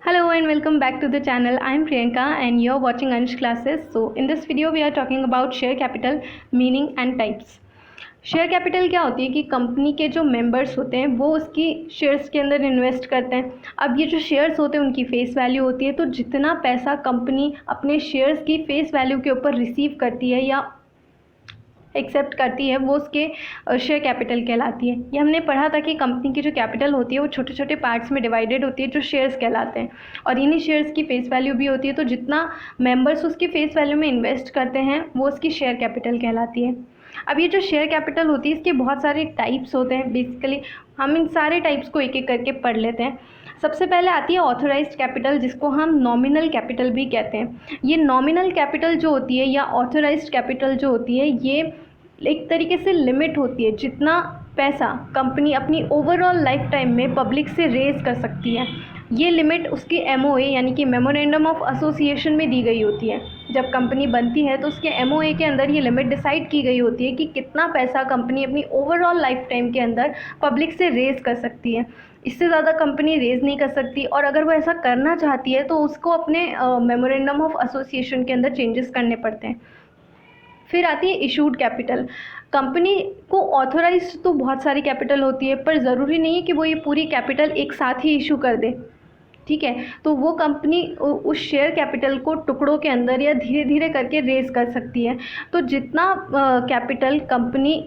Hello and welcome back to the channel. I am Priyanka and you're watching Ansh classes. So in this video we are talking about share capital, meaning and types. Share capital क्या होती है कि company के जो members होते हैं वो उसकी शेयर्स के अंदर इन्वेस्ट करते हैं। अब ये जो शेयर्स होते हैं उनकी फेस वैल्यू होती है, तो जितना पैसा कंपनी अपने शेयर्स की फेस वैल्यू के ऊपर रिसीव करती है या एक्सेप्ट करती है वो उसके शेयर कैपिटल कहलाती है। ये हमने पढ़ा था कि कंपनी की जो कैपिटल होती है वो छोटे छोटे पार्ट्स में डिवाइडेड होती है जो शेयर्स कहलाते हैं, और इन्हीं शेयर्स की फेस वैल्यू भी होती है। तो जितना मेंबर्स उसकी फेस वैल्यू में इन्वेस्ट करते हैं वो उसकी शेयर कैपिटल कहलाती है। अब ये जो शेयर कैपिटल होती है इसके बहुत सारे टाइप्स होते हैं। बेसिकली हम इन सारे टाइप्स को एक एक करके पढ़ लेते हैं। सबसे पहले आती है ऑथराइज्ड कैपिटल, जिसको हम नॉमिनल कैपिटल भी कहते हैं। ये नॉमिनल कैपिटल जो होती है या ऑथराइज्ड कैपिटल जो होती है ये एक तरीके से लिमिट होती है जितना पैसा कंपनी अपनी ओवरऑल लाइफ टाइम में पब्लिक से रेज कर सकती है। ये लिमिट उसकी MOA यानी कि मेमोरेंडम ऑफ एसोसिएशन में दी गई होती है। जब कंपनी बनती है तो उसके MOA के अंदर ये लिमिट डिसाइड की गई होती है कि कितना पैसा कंपनी अपनी ओवरऑल लाइफ टाइम के अंदर पब्लिक से रेज कर सकती है। इससे ज़्यादा कंपनी रेज नहीं कर सकती, और अगर वो ऐसा करना चाहती है तो उसको अपने मेमोरेंडम ऑफ एसोसिएशन के अंदर चेंजेस करने पड़ते हैं। फिर आती है इशूड कैपिटल। कंपनी को ऑथोराइज तो बहुत सारी कैपिटल होती है, पर ज़रूरी नहीं है कि वो ये पूरी कैपिटल एक साथ ही इशू कर दे, ठीक है। तो वो कंपनी उस शेयर कैपिटल को टुकड़ों के अंदर या धीरे धीरे करके रेज कर सकती है। तो जितना कैपिटल कंपनी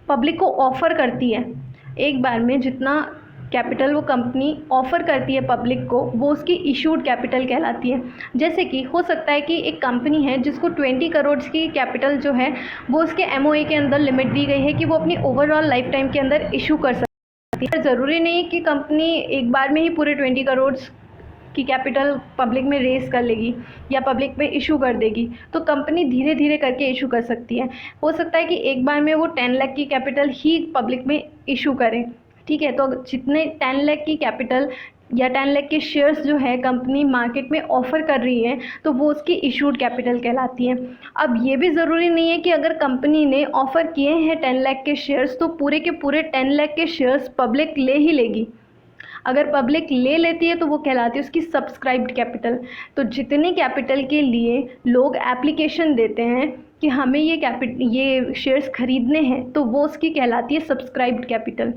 पब्लिक को ऑफ़र करती है, एक बार में जितना कैपिटल वो कंपनी ऑफ़र करती है पब्लिक को, वो उसकी इशूड कैपिटल कहलाती है। जैसे कि हो सकता है कि एक कंपनी है जिसको 20 करोड़ की कैपिटल जो है वो उसके MOA के अंदर लिमिट दी गई है कि वो अपनी ओवरऑल लाइफ टाइम के अंदर इशू कर सकती है। ज़रूरी नहीं है कि कंपनी एक बार में ही पूरे 20 करोड़ की कैपिटल पब्लिक में रेज कर लेगी या पब्लिक में इशू कर देगी। तो कंपनी धीरे धीरे करके इशू कर सकती है। हो सकता है कि एक बार में वो 10 लाख की कैपिटल ही पब्लिक में इशू करे, ठीक है। तो जितने 10 लाख की कैपिटल या 10 लाख के शेयर्स जो है कंपनी मार्केट में ऑफ़र कर रही है तो वो उसकी इशूड कैपिटल कहलाती है। अब ये भी ज़रूरी नहीं है कि अगर कंपनी ने ऑफ़र किए हैं 10 लाख के शेयर्स तो पूरे के पूरे 10 लाख के शेयर्स पब्लिक ले ही लेगी। अगर पब्लिक ले लेती है तो वो कहलाती है उसकी सब्सक्राइब्ड कैपिटल। तो जितने कैपिटल के लिए लोग एप्लीकेशन देते हैं कि हमें ये शेयर्स खरीदने हैं तो वो उसकी कहलाती है सब्सक्राइब्ड कैपिटल,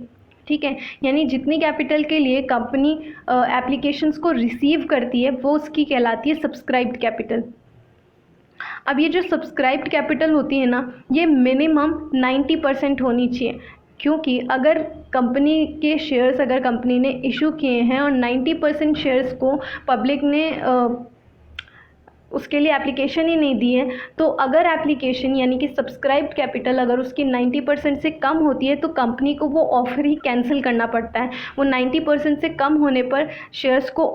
ठीक है। यानी जितनी कैपिटल के लिए कंपनी एप्लीकेशंस को रिसीव करती है वो उसकी कहलाती है सब्सक्राइब्ड कैपिटल। अब ये जो सब्सक्राइब्ड कैपिटल होती है ना, ये मिनिमम 90% होनी चाहिए, क्योंकि अगर कंपनी के शेयर्स अगर कंपनी ने इशू किए हैं और 90% शेयर्स को पब्लिक ने उसके लिए एप्लीकेशन ही नहीं दी है, तो अगर एप्लीकेशन यानी कि सब्सक्राइब्ड कैपिटल अगर उसकी 90% से कम होती है तो कंपनी को वो ऑफ़र ही कैंसिल करना पड़ता है। वो 90% से कम होने पर शेयर्स को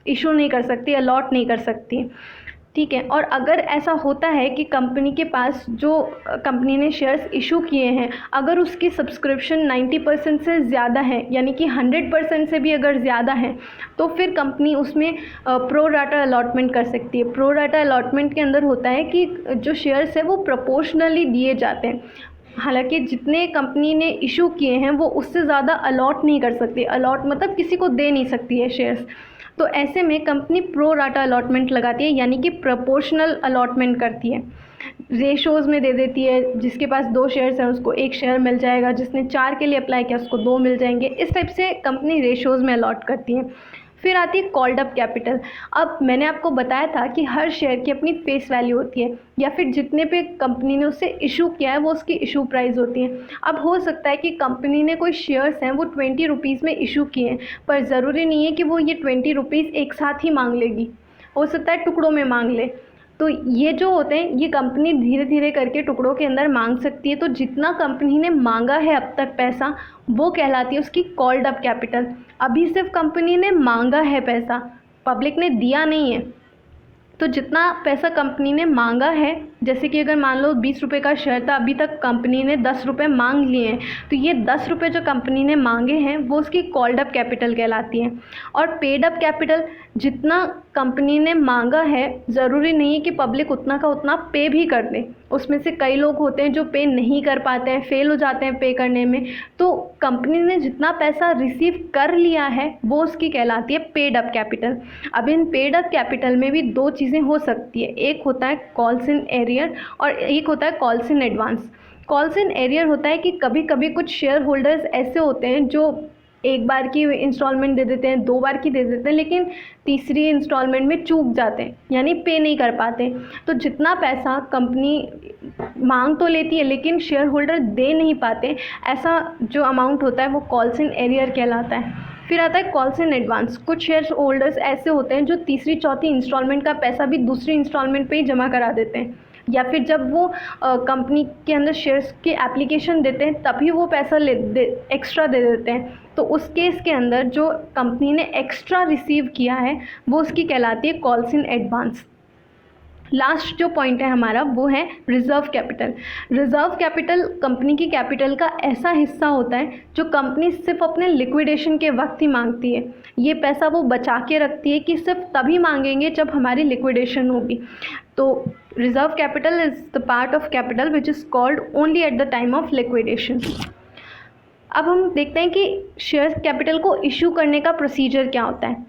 इशू नहीं कर सकती, अलॉट नहीं कर सकती, ठीक है। और अगर ऐसा होता है कि कंपनी के पास जो कंपनी ने शेयर्स इशू किए हैं अगर उसकी सब्सक्रिप्शन 90% से ज़्यादा है यानी कि 100% से भी अगर ज़्यादा है तो फिर कंपनी उसमें प्रो राटा अलॉटमेंट कर सकती है। प्रो राटा अलॉटमेंट के अंदर होता है कि जो शेयर्स है वो प्रोपोर्शनली दिए जाते हैं। हालांकि जितने कंपनी ने इशू किए हैं वो उससे ज़्यादा अलॉट नहीं कर सकती। अलॉट मतलब किसी को दे नहीं सकती है शेयर्स। तो ऐसे में कंपनी प्रो राटा अलॉटमेंट लगाती है यानी कि प्रोपोर्शनल अलॉटमेंट करती है। रेशोज़ में दे देती है, जिसके पास 2 शेयर्स हैं उसको 1 शेयर मिल जाएगा, जिसने 4 के लिए अप्लाई किया उसको 2 मिल जाएंगे। इस टाइप से कंपनी रेशोज़ में अलॉट करती है। फिर आती है कॉल्ड अप कैपिटल। अब मैंने आपको बताया था कि हर शेयर की अपनी फेस वैल्यू होती है या फिर जितने पे कंपनी ने उससे इशू किया है वो उसकी इशू प्राइस होती है। अब हो सकता है कि कंपनी ने कोई शेयर्स हैं वो 20 रुपीज़ में इशू किए हैं, पर ज़रूरी नहीं है कि वो ये 20 रुपीज़ एक साथ ही मांग लेगी, हो सकता है टुकड़ों में मांग ले। तो ये जो होते हैं ये कंपनी धीरे धीरे करके टुकड़ों के अंदर मांग सकती है। तो जितना कंपनी ने मांगा है अब तक पैसा वो कहलाती है उसकी कॉल्ड अप कैपिटल। अभी सिर्फ कंपनी ने मांगा है पैसा, पब्लिक ने दिया नहीं है। तो जितना पैसा कंपनी ने मांगा है जैसे कि अगर मान लो 20 रुपये का शेयर था, अभी तक कंपनी ने 10 रुपये मांग लिए हैं, तो ये 10 रुपये जो कंपनी ने मांगे हैं वो उसकी कॉल्ड अप कैपिटल कहलाती है। और पेड अप कैपिटल, जितना कंपनी ने मांगा है ज़रूरी नहीं है कि पब्लिक उतना का उतना पे भी कर दे। उसमें से कई लोग होते हैं जो पे नहीं कर पाते हैं, फेल हो जाते हैं पे करने में। तो कंपनी ने जितना पैसा रिसीव कर लिया है वो उसकी कहलाती है पेड अप कैपिटल। अब इन पेड अप कैपिटल में भी दो चीज़ें हो सकती है, एक होता है कॉल्स इन एरियर और एक होता है calls in advance. Calls in arrear होता है कि कभी कभी कुछ शेयर होल्डर्स ऐसे होते हैं जो एक बार की इंस्टॉलमेंट दे देते हैं, 2 बार की दे देते हैं, लेकिन तीसरी इंस्टॉलमेंट में चूक जाते हैं, यानी पे नहीं कर पाते। तो जितना पैसा कंपनी मांग तो लेती है लेकिन शेयर होल्डर दे नहीं पाते, ऐसा जो अमाउंट होता है वो कॉल्स इन एरियर कहलाता है। फिर आता है कॉल्स इन एडवांस। कुछ शेयर होल्डर्स ऐसे होते हैं जो तीसरी चौथी इंस्टॉलमेंट का पैसा भी दूसरी इंस्टॉलमेंट पे ही जमा करा देते हैं, या फिर जब वो कंपनी के अंदर शेयर्स की एप्लीकेशन देते हैं तभी वो पैसा एक्स्ट्रा दे देते हैं। तो उस केस के अंदर जो कंपनी ने एक्स्ट्रा रिसीव किया है वो उसकी कहलाती है कॉल्स इन एडवांस। लास्ट जो पॉइंट है हमारा वो है reserve capital. Reserve capital company की कैपिटल का ऐसा हिस्सा होता है जो कंपनी सिर्फ अपने लिक्विडेशन के वक्त ही मांगती है। ये पैसा वो बचा के रखती है कि सिर्फ तभी मांगेंगे जब हमारी लिक्विडेशन होगी। तो reserve capital is the part of capital which is called only at the time of liquidation. अब हम देखते हैं कि शेयर कैपिटल को इशू करने का प्रोसीजर क्या होता है।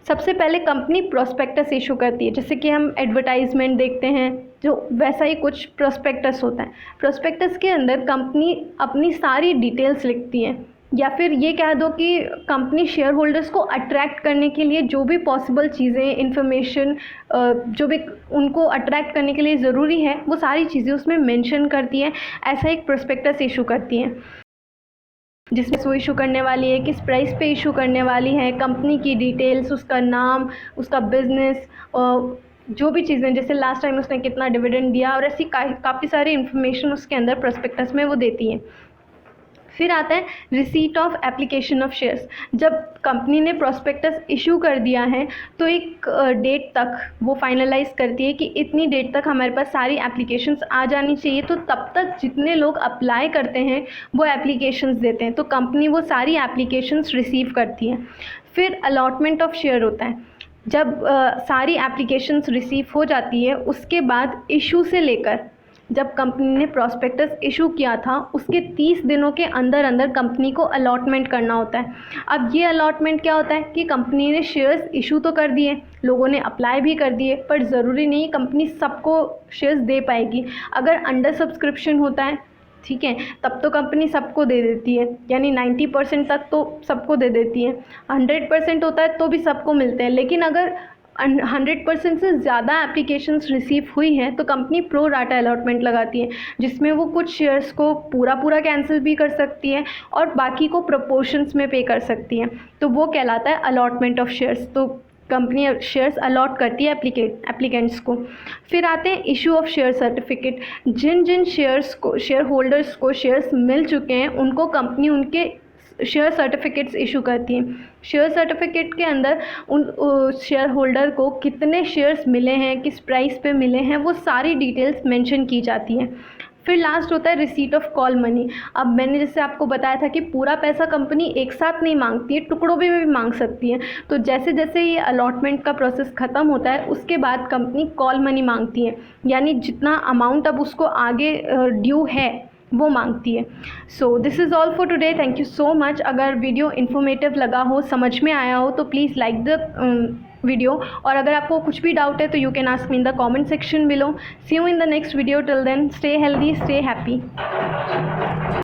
सबसे पहले कंपनी प्रोस्पेक्टस इशू करती है, जैसे कि हम एडवर्टाइजमेंट देखते हैं जो वैसा ही कुछ प्रोस्पेक्टस होता है। प्रोस्पेक्टस के अंदर कंपनी अपनी सारी डिटेल्स लिखती है, या फिर ये कह दो कि कंपनी शेयर होल्डर्स को अट्रैक्ट करने के लिए जो भी पॉसिबल चीज़ें, इंफॉर्मेशन जो भी उनको अट्रैक्ट करने के लिए ज़रूरी है वो सारी चीज़ें उसमें मेंशन करती है। ऐसा एक प्रोस्पेक्टस इशू करती है जिसमें वो इशू करने वाली है, किस प्राइस पे इशू करने वाली है, कंपनी की डिटेल्स, उसका नाम, उसका बिजनेस, जो भी चीज़ें, जैसे लास्ट टाइम उसने कितना डिविडेंड दिया, और ऐसी काफ़ी सारी इन्फॉर्मेशन उसके अंदर प्रोस्पेक्टस में वो देती है। फिर आता है receipt of application of shares. जब कंपनी ने प्रोस्पेक्टस इशू कर दिया है तो एक डेट तक वो फाइनलाइज करती है कि इतनी डेट तक हमारे पास सारी एप्लीकेशंस आ जानी चाहिए। तो तब तक जितने लोग अप्लाई करते हैं वो एप्लीकेशंस देते हैं, तो कंपनी वो सारी एप्लीकेशंस रिसीव करती है। फिर अलॉटमेंट ऑफ शेयर होता है। जब सारी एप्लीकेशंस रिसीव हो जाती है उसके बाद इशू से लेकर जब कंपनी ने प्रोस्पेक्टस इशू किया था उसके 30 दिनों के अंदर अंदर कंपनी को अलॉटमेंट करना होता है। अब ये अलॉटमेंट क्या होता है कि कंपनी ने शेयर्स इशू तो कर दिए, लोगों ने अप्लाई भी कर दिए, पर ज़रूरी नहीं कंपनी सबको शेयर्स दे पाएगी। अगर अंडर सब्सक्रिप्शन होता है, ठीक है, तब तो कंपनी सबको दे देती है, यानी 90% तक तो सबको दे देती है। 100% होता है तो भी सबको मिलते हैं। लेकिन अगर 100% से ज़्यादा एप्लीकेशंस रिसीव हुई हैं तो कंपनी प्रो राटा अलॉटमेंट लगाती है, जिसमें वो कुछ शेयर्स को पूरा कैंसिल भी कर सकती है और बाकी को प्रोपोर्शंस में पे कर सकती है। तो वो कहलाता है अलॉटमेंट ऑफ शेयर्स। तो कंपनी शेयर्स अलॉट करती है एप्लीकेंट्स को। फिर आते हैं इशू ऑफ शेयर सर्टिफिकेट। जिन जिन शेयर होल्डर्स को शेयर्स मिल चुके हैं उनको कंपनी उनके शेयर सर्टिफिकेट्स इशू करती हैं। शेयर सर्टिफिकेट के अंदर उन शेयर होल्डर को कितने शेयर्स मिले हैं, किस प्राइस पे मिले हैं, वो सारी डिटेल्स मेंशन की जाती हैं। फिर लास्ट होता है रिसीट ऑफ कॉल मनी। अब मैंने जैसे आपको बताया था कि पूरा पैसा कंपनी एक साथ नहीं मांगती है, टुकड़ों में भी मांग सकती है। तो जैसे जैसे ये अलॉटमेंट का प्रोसेस ख़त्म होता है उसके बाद कंपनी कॉल मनी मांगती है, यानी जितना अमाउंट अब उसको आगे ड्यू है वो मांगती है। So this is all for today. Thank you so much. अगर वीडियो इन्फॉर्मेटिव लगा हो, समझ में आया हो तो प्लीज़ लाइक द वीडियो, और अगर आपको कुछ भी डाउट है तो you can ask me in the comment section below. See you in the next video. Till then stay healthy, stay happy.